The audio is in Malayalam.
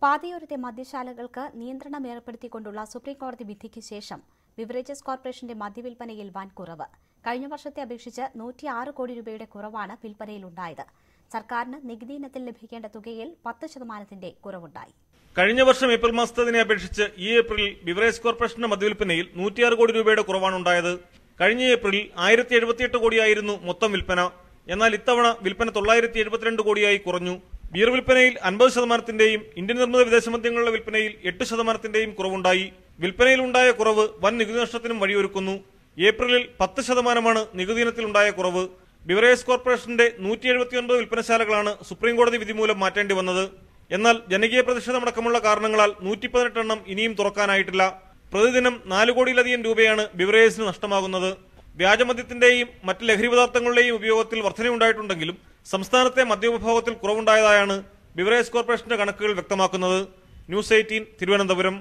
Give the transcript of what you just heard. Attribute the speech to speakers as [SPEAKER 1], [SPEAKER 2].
[SPEAKER 1] പാതയോരത്തെ മദ്യശാലകൾക്ക് നിയന്ത്രണം ഏർപ്പെടുത്തിക്കൊണ്ടുള്ള സുപ്രീംകോടതി വിധിക്ക് ശേഷം ബിവറേജസ് കോർപ്പറേഷന്റെ മദ്യവിൽപ്പനയിൽ വൻ കുറവ്. കഴിഞ്ഞ വർഷത്തെ അപേക്ഷിച്ച് 106 കോടി രൂപയുടെ കുറവാണ് വിൽപ്പനയിലുണ്ടായത്. സർക്കാരിന് നികുതി ഇനത്തിൽ ലഭിക്കേണ്ട തുകയിൽ 10% കുറവുണ്ടായി.
[SPEAKER 2] കഴിഞ്ഞ വർഷം ഏപ്രിൽ മാസത്തിനെ അപേക്ഷിച്ച് ഈ ഏപ്രിലിൽ ബിവറേജ് കോർപ്പറേഷന്റെ മദ്യവിൽപ്പനയിൽ 106 കോടി രൂപയുടെ കുറവാണുണ്ടായത്. കഴിഞ്ഞ ഏപ്രിലിൽ 1078 കോടിയായിരുന്നു മൊത്തം വിൽപ്പന. എന്നാൽ ഇത്തവണ വിൽപ്പന 972 കോടിയായി കുറഞ്ഞു. ബിയർ വിൽപ്പനയിൽ 50%, ഇന്ത്യൻ നിർമ്മിത വിദേശ മദ്യങ്ങളുടെ വിൽപ്പനയിൽ 8% കുറവുണ്ടായി. വിൽപ്പനയിലുണ്ടായ കുറവ് വൻ നികുതി നഷ്ടത്തിനും വഴിയൊരുക്കുന്നു. ഏപ്രിലിൽ 10% നികുതി ഇനത്തിലുണ്ടായ കുറവ്. ബിവറേജ് കോർപ്പറേഷന്റെ 179 വിൽപ്പനശാലകളാണ് സുപ്രീംകോടതി വിധി മൂലം മാറ്റേണ്ടി വന്നത്. എന്നാൽ ജനകീയ പ്രതിഷേധമടക്കമുള്ള കാരണങ്ങളാൽ 118 എണ്ണം ഇനിയും തുറക്കാനായിട്ടില്ല. പ്രതിദിനം 4 കോടിയിലധികം രൂപയാണ് ബിവറേജസിന് നഷ്ടമാകുന്നത്. വ്യാജമദ്യത്തിന്റെയും മറ്റ് ലഹരി പദാർത്ഥങ്ങളുടെയും ഉപയോഗത്തിൽ വർധനയുണ്ടായിട്ടുണ്ടെങ്കിലും സംസ്ഥാനത്തെ മദ്യോപഭോഗത്തിൽ കുറവുണ്ടായതായാണ് ബിവറേജ് കോർപ്പറേഷന്റെ കണക്കുകൾ വ്യക്തമാക്കുന്നത്. ന്യൂസ് 18 തിരുവനന്തപുരം.